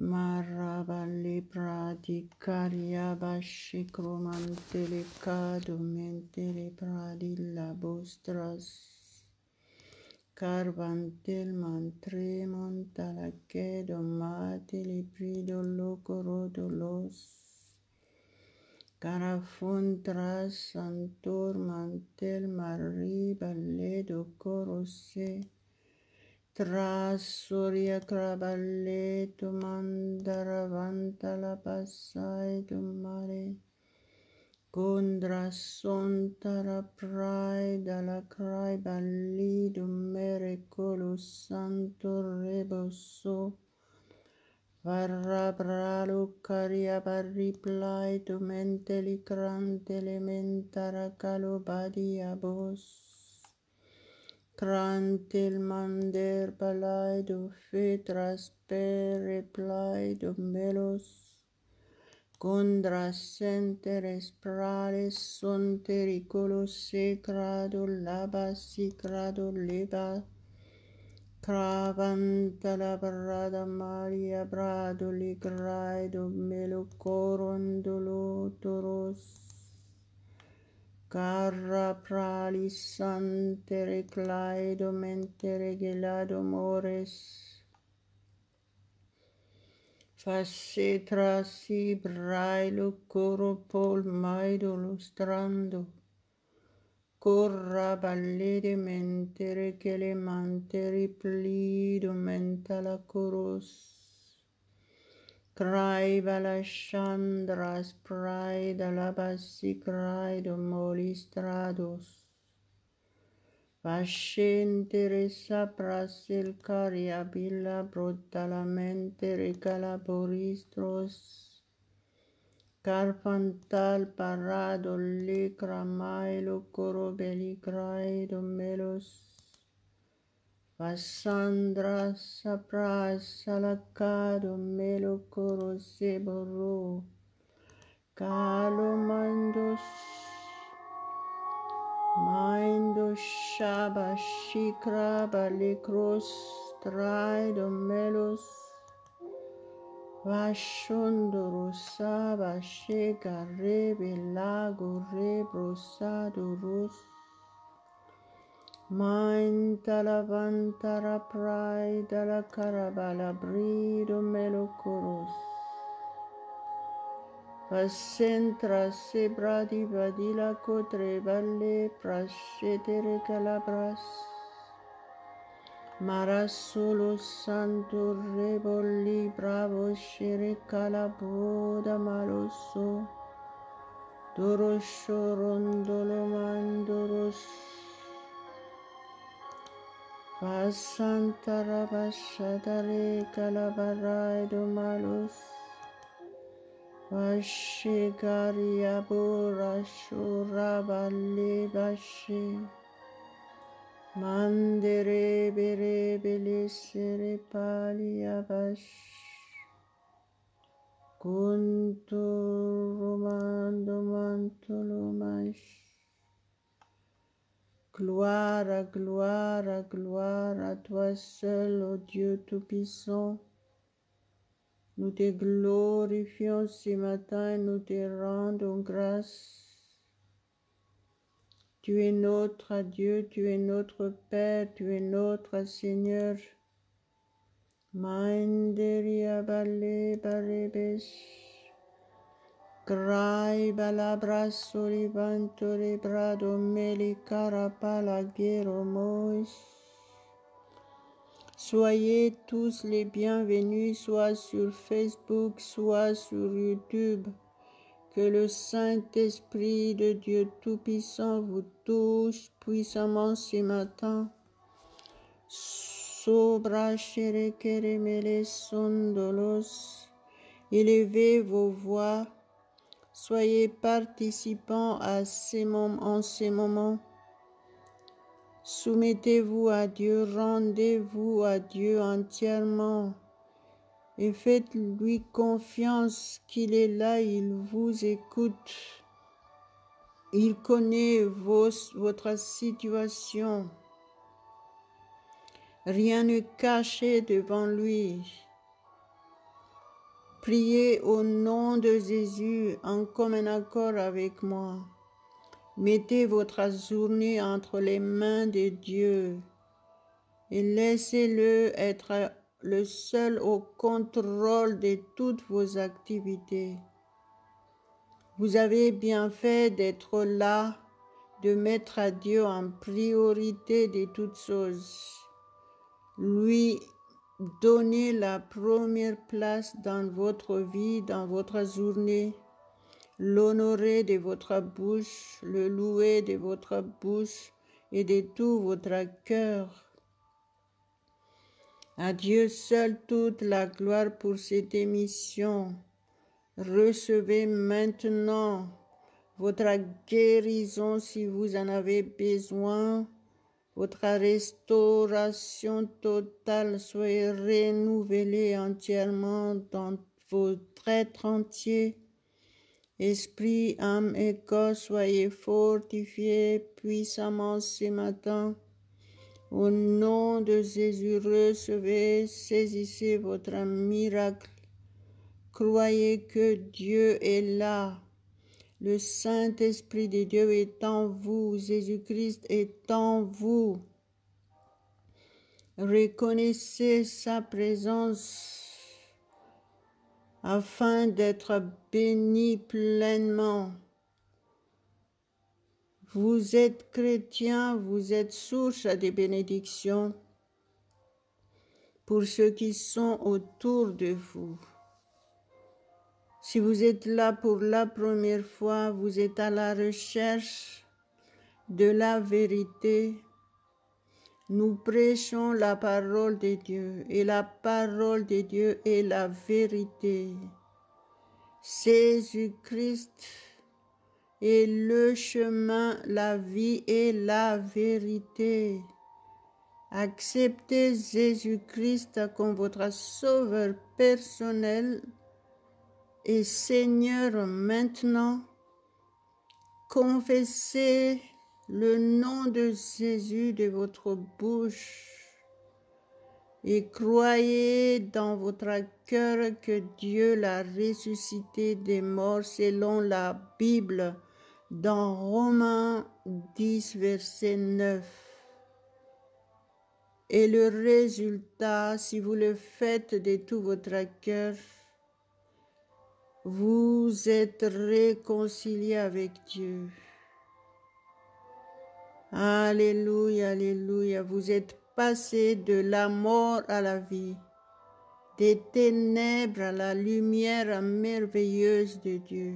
Marabali pradicaria bashicromantele cadumentele pradilla bostras carvantel mantre montalacedo matili prido locorodolos carafuntras santor mantel maribaledo corose Tras Surya Kraballe tu mandaravanta la passai tu mare Kundra sontara prai dalla crai balli du mere colus santo reboso Varra bralu caria barri plai tu menteli crante elementara calobadi abos Crantil mander palaido fetras per plaido melos Condras senteres prales sontericolos secrado laba sicrado leba Cravanta la brada Maria brado ligraido melo corondolo toros Carra pralis santere claido mentere gelado mores Face trasi brailo coro pol maido lustrando Corra ballede mentere che le manteri plido mentala coros Crai balashandras prai dalla bassi craido molistrados Vascentere sapras il caria billa brutalmente recalaboristros Carpantal parado licra mailo corobeli craido melos Vassandra sapras salacado melo coro seboro Calomandos Maindo shaba shikra balikros traido melos Vashondoro saba shega rebe lago rebrosadoros Mainta lavantara prai dalla carabala brido melocoros Vascentra sebra di vadila cotre valle prascetere calabras Marasolo santo rebolli bravo scere calaboda maloso Dorosho rondolo mandoros Vasanta rabashadare calabarai do malos Vashigaria borashura balle bashe Mandere bere belesere palia bash Kunto romando mantolo mash Gloire, gloire, gloire à toi seul, ô Dieu Tout-Puissant. Nous te glorifions ce matin, nous te rendons grâce. Tu es notre Dieu, tu es notre Père, tu es notre Seigneur. Manderia balle barebes, Grai balabras solivanto lebrado meli carapala guero mois. Soyez tous les bienvenus, soit sur Facebook, soit sur YouTube. Que le Saint-Esprit de Dieu Tout-Puissant vous touche puissamment ce matin. Sobra chere keremele sondolos. Élevez vos voix. Soyez participants en ce moment. Soumettez-vous à Dieu, rendez-vous à Dieu entièrement et faites-lui confiance qu'il est là, il vous écoute. Il connaît votre situation. Rien n'est caché devant lui. Priez au nom de Jésus en commun accord avec moi. Mettez votre journée entre les mains de Dieu et laissez-le être le seul au contrôle de toutes vos activités. Vous avez bien fait d'être là, de mettre à Dieu en priorité de toutes choses. Lui donner la première place dans votre vie, dans votre journée, l'honorer de votre bouche, le louer de votre bouche et de tout votre cœur. À Dieu seul toute la gloire pour cette émission. Recevez maintenant votre guérison si vous en avez besoin, votre restauration totale, soyez renouvelée entièrement dans votre être entier. Esprit, âme et corps, soyez fortifiés puissamment ce matin. Au nom de Jésus, recevez, saisissez votre miracle. Croyez que Dieu est là. Le Saint-Esprit de Dieu est en vous. Jésus-Christ est en vous. Reconnaissez sa présence afin d'être béni pleinement. Vous êtes chrétien, vous êtes source de bénédictions pour ceux qui sont autour de vous. Si vous êtes là pour la première fois, vous êtes à la recherche de la vérité. Nous prêchons la parole de Dieu et la parole de Dieu est la vérité. Jésus-Christ est le chemin, la vie et la vérité. Acceptez Jésus-Christ comme votre sauveur personnel et Seigneur maintenant. Confessez le nom de Jésus de votre bouche et croyez dans votre cœur que Dieu l'a ressuscité des morts selon la Bible dans Romains 10, verset 9. Et le résultat, si vous le faites de tout votre cœur, vous êtes réconciliés avec Dieu. Alléluia, alléluia. Vous êtes passés de la mort à la vie, des ténèbres à la lumière merveilleuse de Dieu.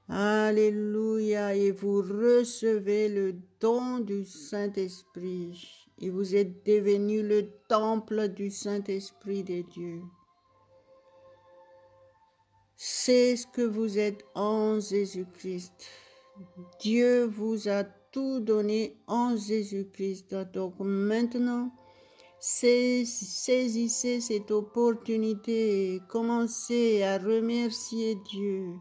Alléluia. Et vous recevez le don du Saint-Esprit. Et vous êtes devenus le temple du Saint-Esprit de Dieu. C'est ce que vous êtes en Jésus-Christ. Dieu vous a tout donné en Jésus-Christ. Donc maintenant, saisissez cette opportunité et commencez à remercier Dieu.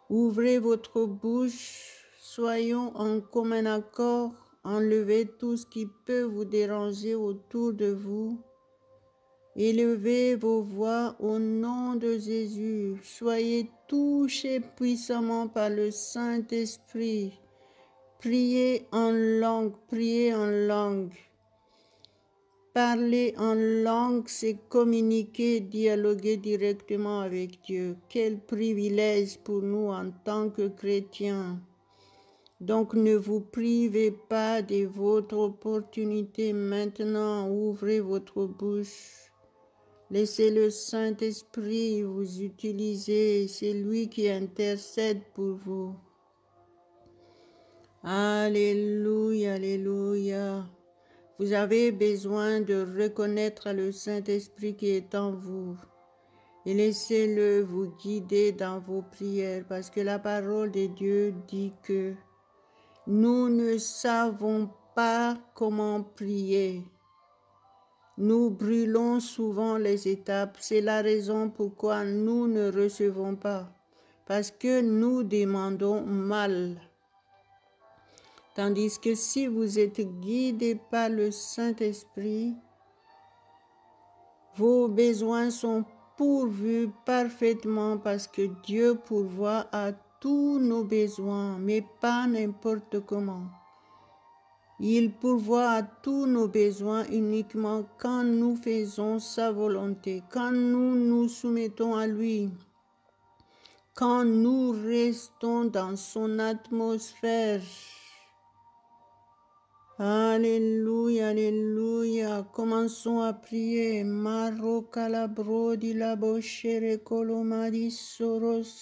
Ouvrez votre bouche, soyons en commun accord, enlevez tout ce qui peut vous déranger autour de vous. Élevez vos voix au nom de Jésus. Soyez touchés puissamment par le Saint-Esprit. Priez en langue, priez en langue. Parler en langue, c'est communiquer, dialoguer directement avec Dieu. Quel privilège pour nous en tant que chrétiens. Donc ne vous privez pas de votre opportunité maintenant. Ouvrez votre bouche. Laissez le Saint-Esprit vous utiliser, c'est lui qui intercède pour vous. Alléluia, alléluia. Vous avez besoin de reconnaître le Saint-Esprit qui est en vous. Et laissez-le vous guider dans vos prières, parce que la parole de Dieu dit que nous ne savons pas comment prier. Nous brûlons souvent les étapes. C'est la raison pourquoi nous ne recevons pas. Parce que nous demandons mal. Tandis que si vous êtes guidés par le Saint-Esprit, Vos besoins sont pourvus parfaitement parce que Dieu pourvoit à tous nos besoins, mais pas n'importe comment. Il pourvoit à tous nos besoins uniquement quand nous faisons sa volonté, quand nous nous soumettons à lui, quand nous restons dans son atmosphère. Alléluia, alléluia. Commençons à prier. Maro calabro di la bochere colomadi soros.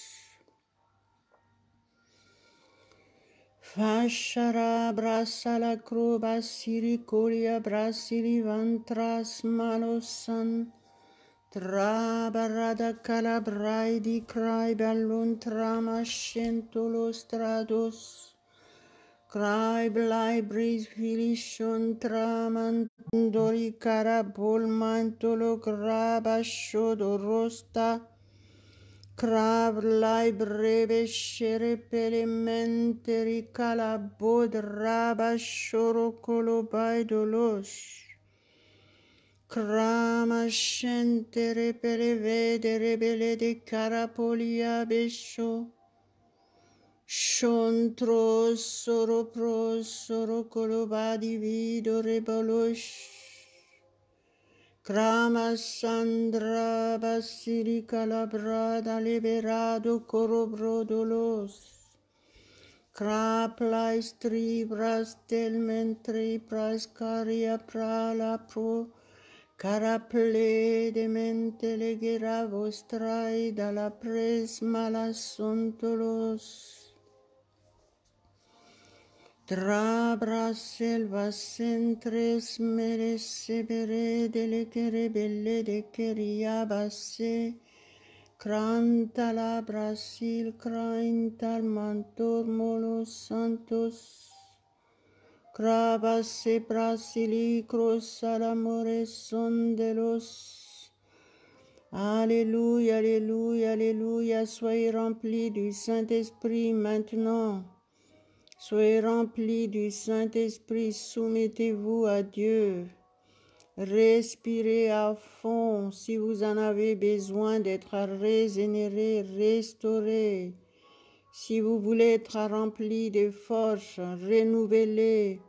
Fashara brasala croba siricolia brasili vantras malosan. Trabarada calabrai di crai ballon trama scentolos trados. Cry blai bris filishon tramandori carabol mantolo graba shodo rosta. Crav lai breve shere pelementeri calabod raba shoro colobai dolos. Crama scentere perevede rebele de carapolia besho. Shontro soro pro soro colobadi vido rebolosh. Crama sandra basili calabrada liberado corobrodolos. Craplais tribras del mentri prascaria prala pro. Caraple de mente legera vostrai dalla pres malasontolos. Trabra selva centres meresebere delle che rebelle de queria basse, cranta la Brasil, craintal mantor molos santos, crabase brasilicros al amores son de los. Alléluia, alléluia, alléluia, soyez remplis du Saint-Esprit maintenant. Soyez remplis du Saint-Esprit, soumettez-vous à Dieu. Respirez à fond si vous en avez besoin d'être régénéré, restauré. Si vous voulez être rempli de force, renouvelé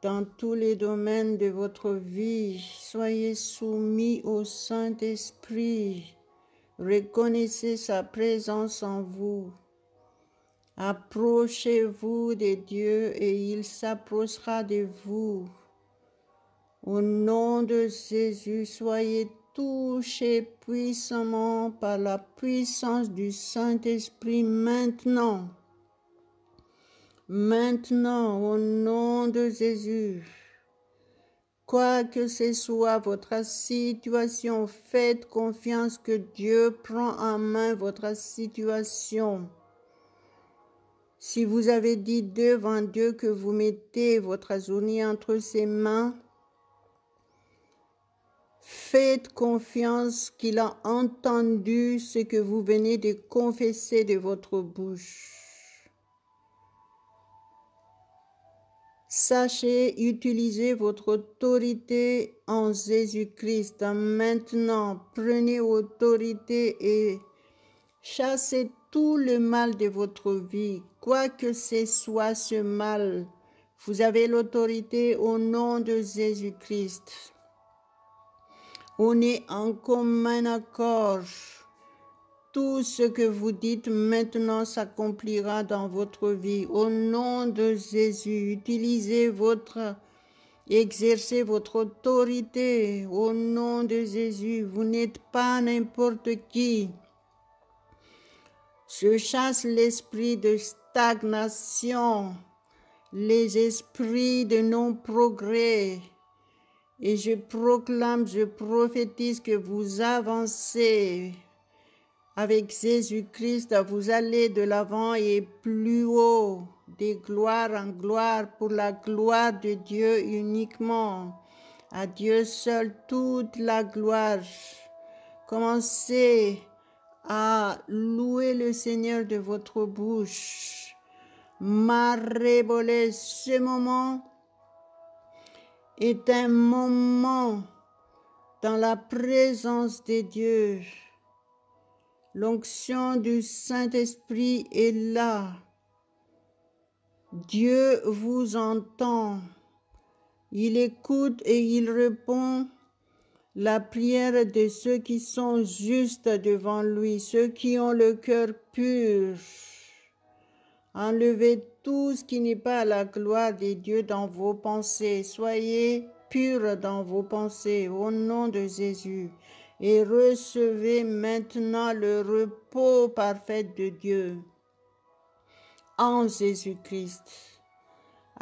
dans tous les domaines de votre vie, soyez soumis au Saint-Esprit. Reconnaissez sa présence en vous. Approchez-vous de Dieu et il s'approchera de vous. Au nom de Jésus, soyez touchés puissamment par la puissance du Saint-Esprit maintenant. Maintenant, au nom de Jésus. Quoi que ce soit votre situation, faites confiance que Dieu prend en main votre situation. Si vous avez dit devant Dieu que vous mettez votre journée entre ses mains, faites confiance qu'il a entendu ce que vous venez de confesser de votre bouche. Sachez utiliser votre autorité en Jésus-Christ. Maintenant, prenez autorité et chassez tout le mal de votre vie. Quoi que ce soit ce mal, vous avez l'autorité au nom de Jésus-Christ. On est en commun accord. Tout ce que vous dites maintenant s'accomplira dans votre vie. Au nom de Jésus, exercez votre autorité. Au nom de Jésus, vous n'êtes pas n'importe qui. Je chasse l'esprit de stagnation, les esprits de non-progrès. Et je proclame, je prophétise que vous avancez. Avec Jésus-Christ, vous allez de l'avant et plus haut, de gloire en gloire, pour la gloire de Dieu uniquement. À Dieu seul toute la gloire. Commencez à louer le Seigneur de votre bouche. Marébolé, ce moment est un moment dans la présence de Dieu. L'onction du Saint-Esprit est là. Dieu vous entend. Il écoute et il répond la prière de ceux qui sont justes devant lui, ceux qui ont le cœur pur. Enlevez tout ce qui n'est pas à la gloire de Dieu dans vos pensées. Soyez purs dans vos pensées au nom de Jésus et recevez maintenant le repos parfait de Dieu en Jésus-Christ.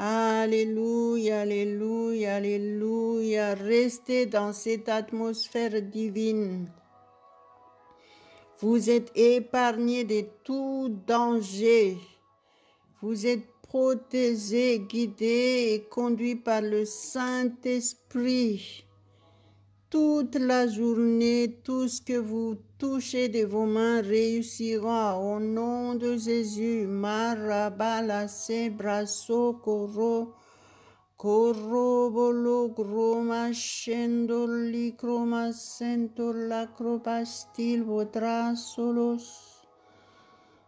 Alléluia, alléluia, alléluia. Restez dans cette atmosphère divine. Vous êtes épargnés de tout danger. Vous êtes protégés, guidés et conduits par le Saint-Esprit. Toute la journée, tout ce que vous touchez de vos mains réussira au nom de Jésus. Marabala sebraso koro bolo groma shendoli croma sentola cropastil vodra solos.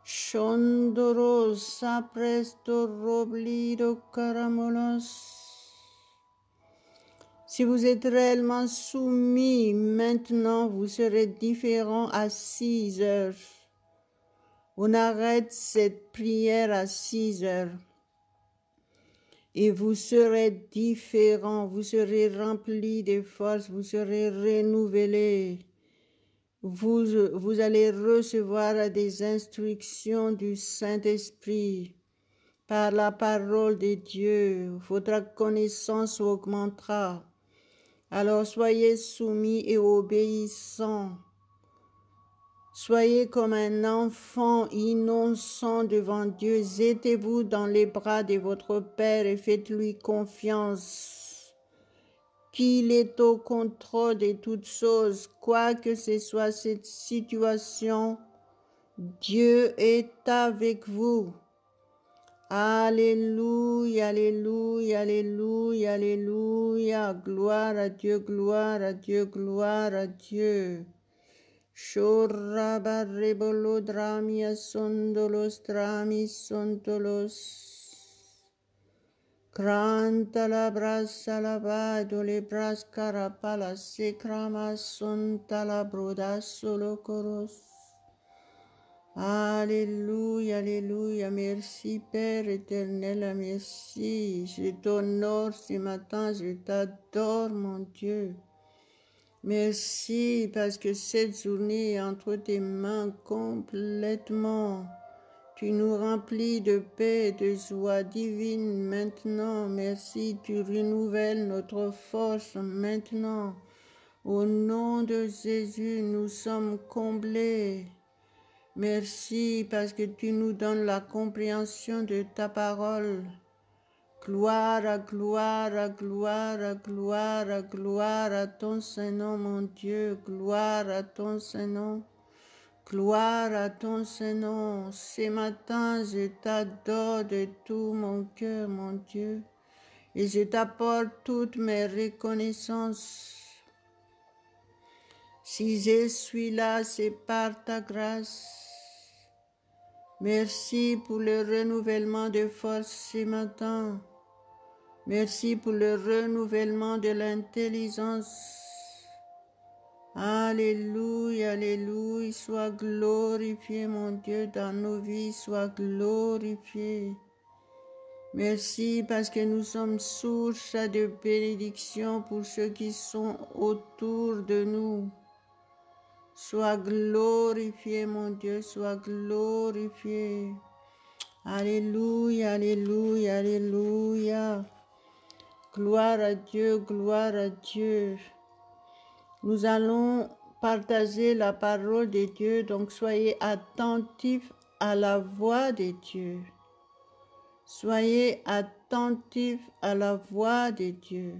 Shondoros sapresto roblido caramolos. Si vous êtes réellement soumis, maintenant vous serez différent à 6 heures. On arrête cette prière à 6 heures. Et vous serez différent, vous serez rempli de force, vous serez renouvelé. Vous allez recevoir des instructions du Saint-Esprit par la parole de Dieu. Votre connaissance augmentera. Alors soyez soumis et obéissants. Soyez comme un enfant innocent devant Dieu. Jetez-vous dans les bras de votre Père et faites-lui confiance. Qu'il est au contrôle de toutes choses, quoi que ce soit cette situation, Dieu est avec vous. Alléluia, alléluia, alléluia, alléluia. Gloire à Dieu, gloire à Dieu, gloire à Dieu. Shorabarebolo dramia sondolos dramis sontolos. Cranta la brasa la vado le bras carapala se crama sonta la broda solo coros. Alléluia, alléluia, merci Père éternel, merci. Je t'honore ce matin, je t'adore mon Dieu. Merci parce que cette journée est entre tes mains complètement. Tu nous remplis de paix et de joie divine maintenant. Merci, tu renouvelles notre force maintenant. Au nom de Jésus, nous sommes comblés. Merci parce que tu nous donnes la compréhension de ta parole. Gloire, gloire, gloire, gloire, gloire à ton Saint-Nom, mon Dieu. Gloire à ton Saint-Nom. Gloire à ton Saint-Nom. Ce matin, je t'adore de tout mon cœur, mon Dieu. Et je t'apporte toutes mes reconnaissances. Si je suis là, c'est par ta grâce. Merci pour le renouvellement de force ce matin. Merci pour le renouvellement de l'intelligence. Alléluia, alléluia, sois glorifié mon Dieu dans nos vies, sois glorifié. Merci parce que nous sommes source de bénédiction pour ceux qui sont autour de nous. Sois glorifié mon Dieu, sois glorifié. Alléluia, alléluia, alléluia. Gloire à Dieu, gloire à Dieu. Nous allons partager la parole de Dieu, donc soyez attentifs à la voix de Dieu. Soyez attentifs à la voix de Dieu.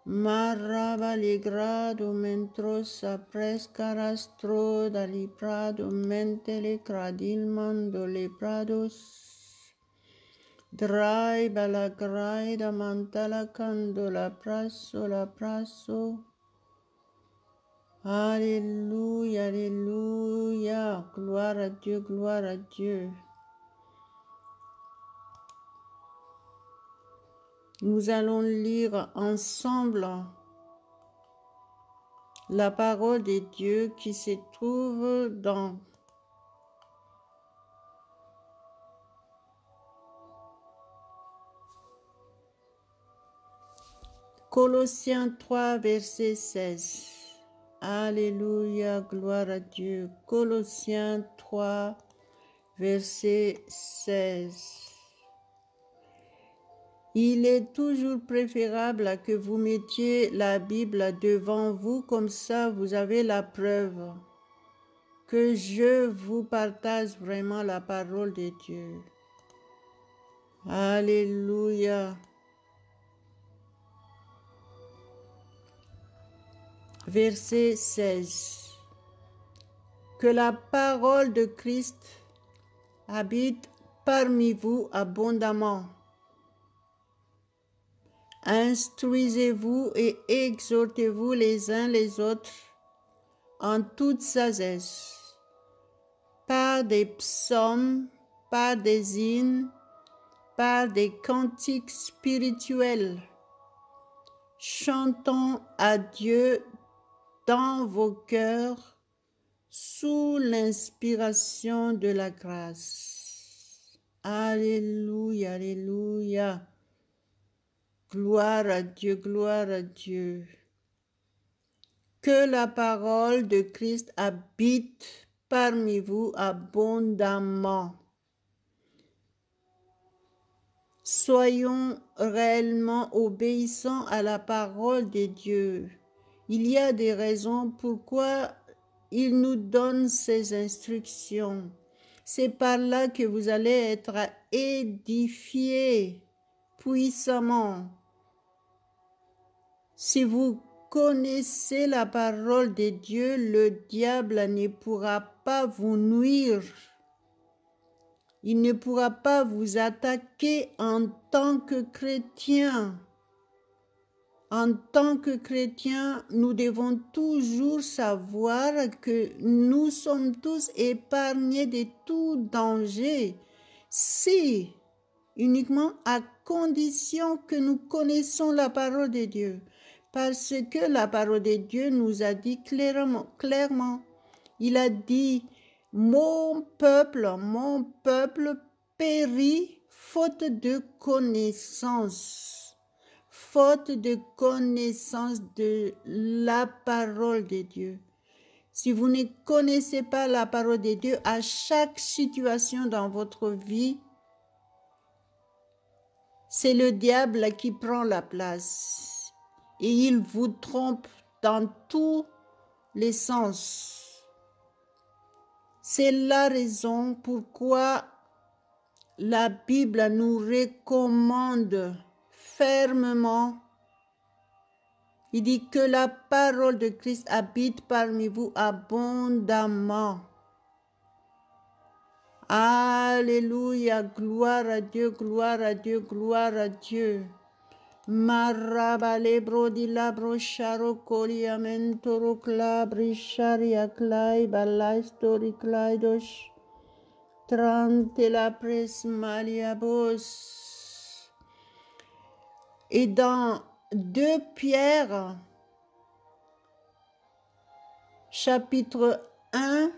Maraba legrado mentros apres carastro da liprado mentele cradil mando leprados. Drai bala grai da mantala cando la praso. Alléluia, alléluia. Gloire à Dieu, gloire à Dieu. Nous allons lire ensemble la parole de Dieu qui se trouve dans Colossiens 3, verset 16. Alléluia, gloire à Dieu. Colossiens 3, verset 16. Il est toujours préférable que vous mettiez la Bible devant vous, comme ça vous avez la preuve que je vous partage vraiment la parole de Dieu. Alléluia. Verset 16. Que la parole de Christ habite parmi vous abondamment. Instruisez-vous et exhortez-vous les uns les autres en toute sagesse, par des psaumes, par des hymnes, par des cantiques spirituels, chantant à Dieu dans vos cœurs sous l'inspiration de la grâce. Alléluia, alléluia. Gloire à Dieu, gloire à Dieu. Que la parole de Christ habite parmi vous abondamment. Soyons réellement obéissants à la parole de Dieu. Il y a des raisons pourquoi il nous donne ces instructions. C'est par là que vous allez être édifiés puissamment. Si vous connaissez la parole de Dieu, le diable ne pourra pas vous nuire. Il ne pourra pas vous attaquer en tant que chrétien. En tant que chrétien, nous devons toujours savoir que nous sommes tous épargnés de tout danger, si uniquement à condition que nous connaissons la parole de Dieu. Parce que la parole de Dieu nous a dit clairement, il a dit, mon peuple périt faute de connaissance. Faute de connaissance de la parole de Dieu. Si vous ne connaissez pas la parole de Dieu, à chaque situation dans votre vie, c'est le diable qui prend la place. Et il vous trompe dans tous les sens. C'est la raison pourquoi la Bible nous recommande fermement. Il dit que la parole de Christ habite parmi vous abondamment. Alléluia, gloire à Dieu, gloire à Dieu, gloire à Dieu. Marabalebro di labro sharo coliamentoro clabri sharia clai balai stori claidos. Trante la pres maliabos. Et dans 2 Pierre, chapitre 1,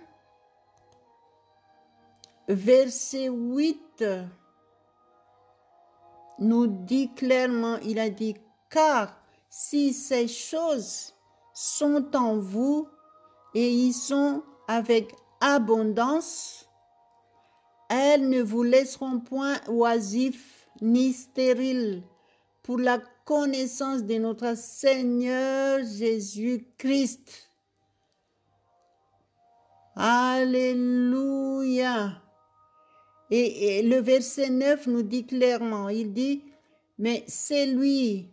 verset 8, nous dit clairement, il a dit, car si ces choses sont en vous et y sont avec abondance, elles ne vous laisseront point oisifs ni stériles pour la connaissance de notre Seigneur Jésus-Christ. Alléluia. Et le verset 9 nous dit clairement, il dit, mais c'est lui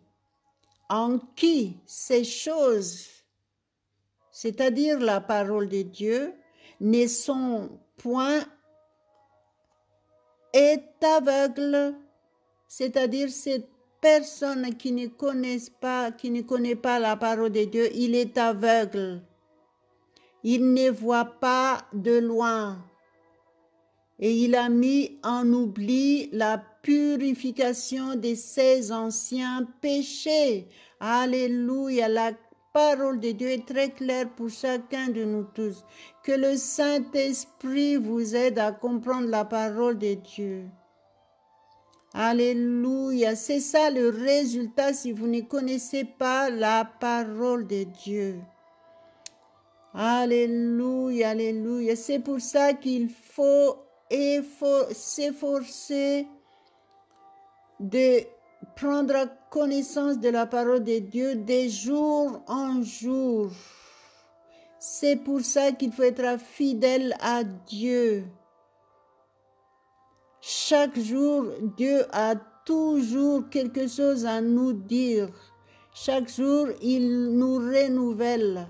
en qui ces choses, c'est-à-dire la parole de Dieu, ne sont point est aveugle, c'est-à-dire cette personne qui ne connaît pas la parole de Dieu, il est aveugle. Il ne voit pas de loin. Et il a mis en oubli la purification de ses anciens péchés. Alléluia. La parole de Dieu est très claire pour chacun de nous tous. Que le Saint-Esprit vous aide à comprendre la parole de Dieu. Alléluia. C'est ça le résultat si vous ne connaissez pas la parole de Dieu. Alléluia, alléluia. C'est pour ça qu'il faut s'efforcer de prendre connaissance de la parole de Dieu de jour en jour. C'est pour ça qu'il faut être fidèle à Dieu. Chaque jour, Dieu a toujours quelque chose à nous dire. Chaque jour, il nous renouvelle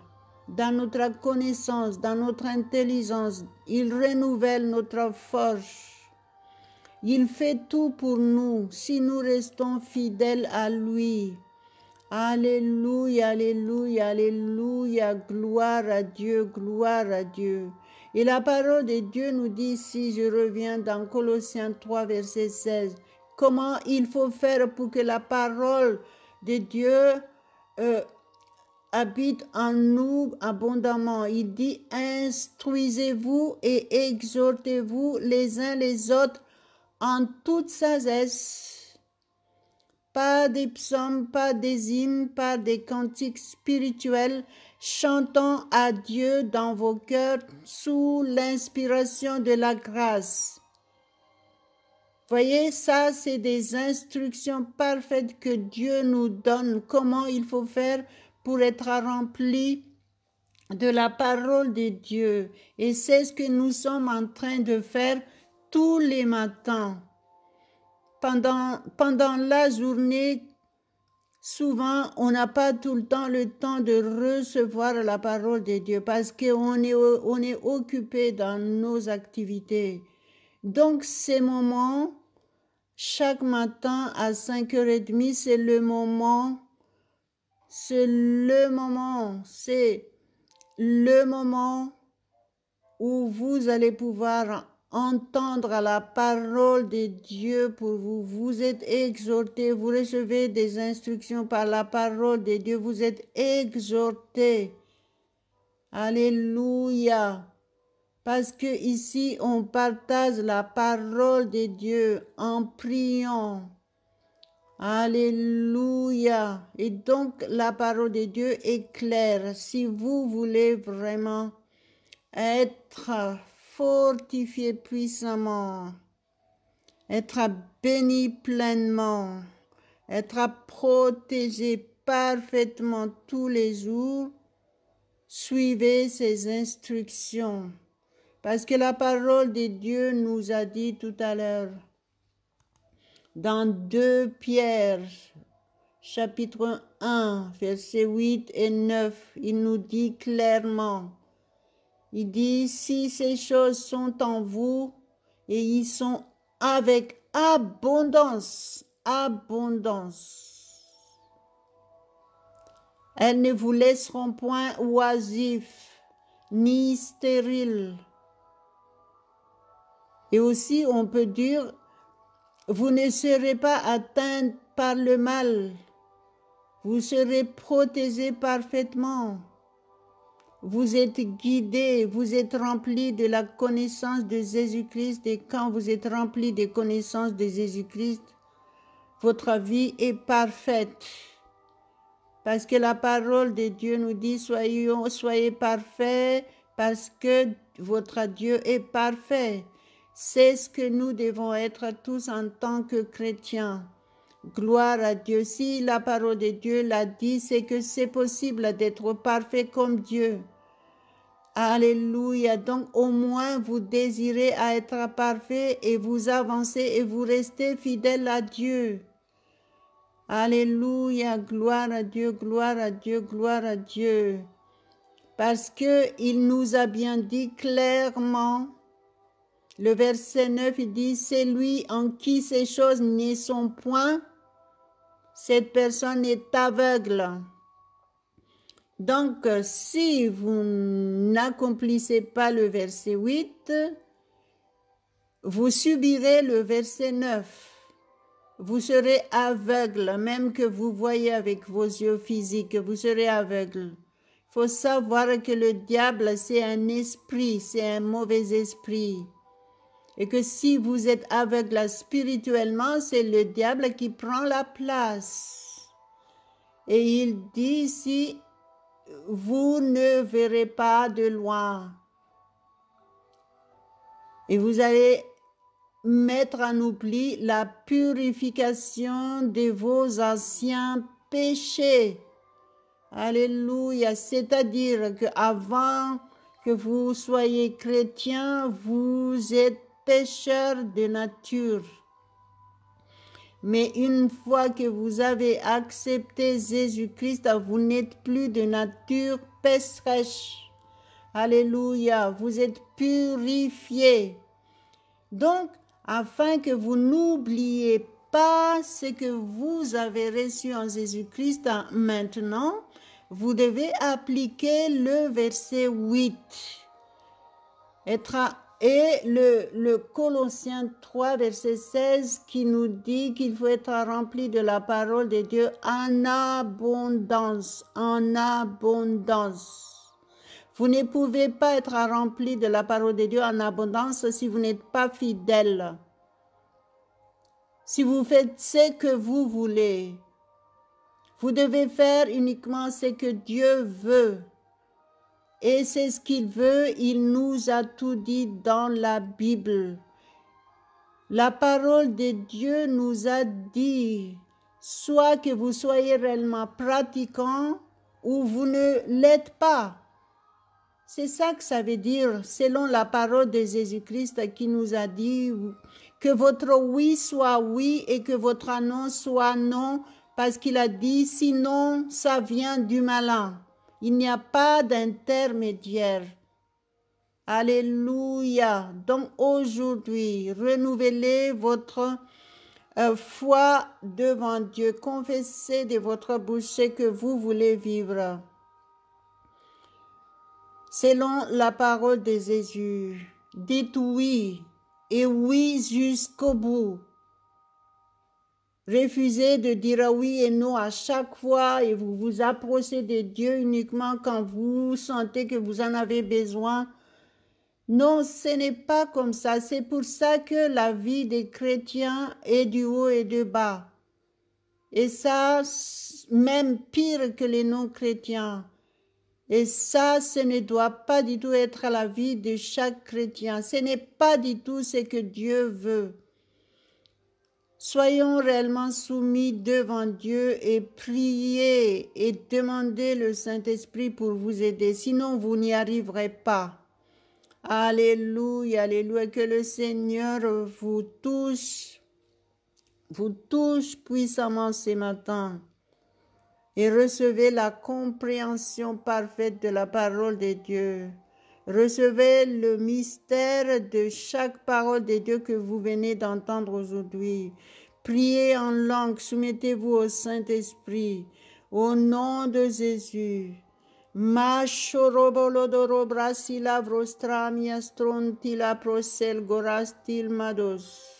dans notre connaissance, dans notre intelligence. Il renouvelle notre force. Il fait tout pour nous si nous restons fidèles à lui. Alléluia, alléluia, alléluia. Gloire à Dieu, gloire à Dieu. Et la parole de Dieu nous dit ici, je reviens dans Colossiens 3, verset 16, comment il faut faire pour que la parole de Dieu habite en nous abondamment. Il dit, instruisez-vous et exhortez-vous les uns les autres en toute sagesse, pas des psaumes, pas des hymnes, pas des cantiques spirituels, chantant à Dieu dans vos cœurs sous l'inspiration de la grâce. Voyez, ça, c'est des instructions parfaites que Dieu nous donne, comment il faut faire pour être rempli de la parole de Dieu. Et c'est ce que nous sommes en train de faire tous les matins. Pendant la journée, souvent, on n'a pas tout le temps de recevoir la parole de Dieu parce qu'on est occupé dans nos activités. Donc, ces moments, chaque matin à 5h30, c'est le moment où vous allez pouvoir entendre la parole de Dieu pour vous. Vous êtes exhortés, vous recevez des instructions par la parole de Dieu, vous êtes exhortés. Alléluia. Parce que ici, on partage la parole de Dieu en priant. Alléluia. Et donc, la parole de Dieu est claire. Si vous voulez vraiment être fortifié puissamment, être béni pleinement, être protégé parfaitement tous les jours, suivez ces instructions. Parce que la parole de Dieu nous a dit tout à l'heure, dans 2 Pierre, chapitre 1, versets 8 et 9, il nous dit clairement, il dit, si ces choses sont en vous, et ils sont avec abondance, elles ne vous laisseront point oisifs, ni stériles. Et aussi, on peut dire, vous ne serez pas atteints par le mal. Vous serez protégés parfaitement. Vous êtes guidés, vous êtes remplis de la connaissance de Jésus-Christ. Et quand vous êtes remplis de connaissance de Jésus-Christ, votre vie est parfaite. Parce que la parole de Dieu nous dit, soyez parfaits parce que votre Dieu est parfait. C'est ce que nous devons être tous en tant que chrétiens. Gloire à Dieu. Si la parole de Dieu l'a dit, c'est que c'est possible d'être parfait comme Dieu. Alléluia. Donc au moins vous désirez à être parfait et vous avancez et vous restez fidèle à Dieu. Alléluia. Gloire à Dieu, gloire à Dieu, gloire à Dieu. Parce que il nous a bien dit clairement, le verset 9, il dit, c'est lui en qui ces choses ne sont point, cette personne est aveugle. Donc, si vous n'accomplissez pas le verset 8, vous subirez le verset 9. Vous serez aveugle, même que vous voyez avec vos yeux physiques, vous serez aveugle. Il faut savoir que le diable, c'est un esprit, c'est un mauvais esprit. Et que si vous êtes aveugle spirituellement, c'est le diable qui prend la place. Et il dit ici, vous ne verrez pas de loin. Et vous allez mettre en oubli la purification de vos anciens péchés. Alléluia. C'est-à-dire qu'avant que vous soyez chrétien, vous êtes pécheur de nature. Mais une fois que vous avez accepté Jésus-Christ, vous n'êtes plus de nature pécheresse. Alléluia. Vous êtes purifiés. Donc, afin que vous n'oubliez pas ce que vous avez reçu en Jésus-Christ maintenant, vous devez appliquer le verset 8. Et le Colossiens 3, verset 16, qui nous dit qu'il faut être rempli de la parole de Dieu en abondance, en abondance. Vous ne pouvez pas être rempli de la parole de Dieu en abondance si vous n'êtes pas fidèle. Si vous faites ce que vous voulez, vous devez faire uniquement ce que Dieu veut. Et c'est ce qu'il veut, il nous a tout dit dans la Bible. La parole de Dieu nous a dit, soit que vous soyez réellement pratiquant ou vous ne l'êtes pas. C'est ça que ça veut dire, selon la parole de Jésus-Christ qui nous a dit que votre oui soit oui et que votre non soit non, parce qu'il a dit, sinon ça vient du malin. Il n'y a pas d'intermédiaire. Alléluia. Donc aujourd'hui, renouvelez votre foi devant Dieu. Confessez de votre bouche que vous voulez vivre. Selon la parole de Jésus, dites oui et oui jusqu'au bout. Refusez de dire oui et non à chaque fois et vous vous approchez de Dieu uniquement quand vous sentez que vous en avez besoin. Non, ce n'est pas comme ça. C'est pour ça que la vie des chrétiens est du haut et du bas. Et ça, même pire que les non-chrétiens. Et ça, ce ne doit pas du tout être la vie de chaque chrétien. Ce n'est pas du tout ce que Dieu veut. Soyons réellement soumis devant Dieu et priez et demandez le Saint-Esprit pour vous aider. Sinon, vous n'y arriverez pas. Alléluia, alléluia. Que le Seigneur vous touche puissamment ce matin. Et recevez la compréhension parfaite de la parole de Dieu. Recevez le mystère de chaque parole de Dieu que vous venez d'entendre aujourd'hui. Priez en langue, soumettez-vous au Saint-Esprit. Au nom de Jésus. Mashorobolodoro brasila vrostramia strontila prosel gorastil mados.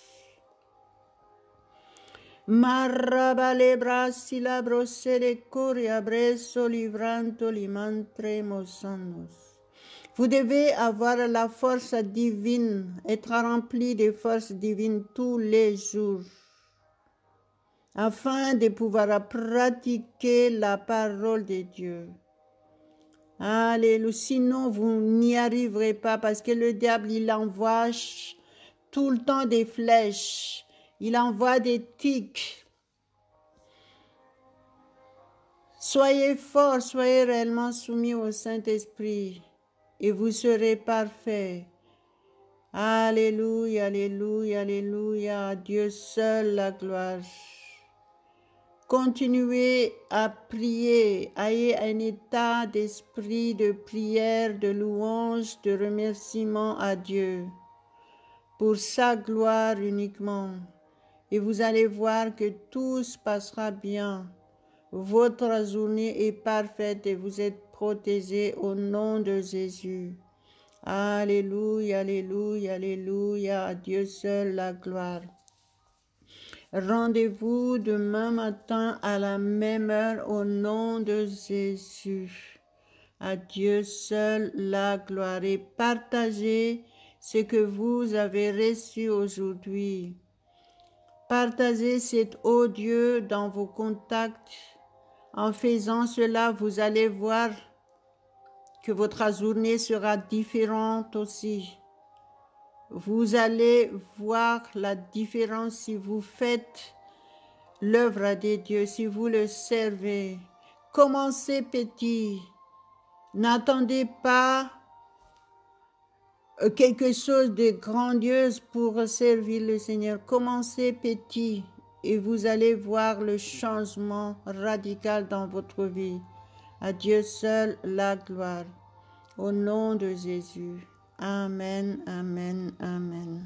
Marrabale brasila brosele coria bresso livranto limantre mosanos. Vous devez avoir la force divine, être rempli de force divine tous les jours, afin de pouvoir pratiquer la parole de Dieu. Alléluia, sinon vous n'y arriverez pas parce que le diable, il envoie tout le temps des flèches. Il envoie des tics. Soyez forts, soyez réellement soumis au Saint-Esprit et vous serez parfaits. Alléluia, alléluia, alléluia. À Dieu seul la gloire. Continuez à prier. Ayez un état d'esprit de prière, de louange, de remerciement à Dieu pour sa gloire uniquement. Et vous allez voir que tout se passera bien. Votre journée est parfaite et vous êtes protégés au nom de Jésus. Alléluia, alléluia, alléluia. À Dieu seul la gloire. Rendez-vous demain matin à la même heure au nom de Jésus. À Dieu seul la gloire. Et partagez ce que vous avez reçu aujourd'hui. Partagez cet audio dans vos contacts. En faisant cela, vous allez voir que votre journée sera différente aussi. Vous allez voir la différence si vous faites l'œuvre de Dieu, si vous le servez. Commencez petit. N'attendez pas quelque chose de grandiose pour servir le Seigneur. Commencez petit et vous allez voir le changement radical dans votre vie. À Dieu seul la gloire. Au nom de Jésus. Amen, amen, amen.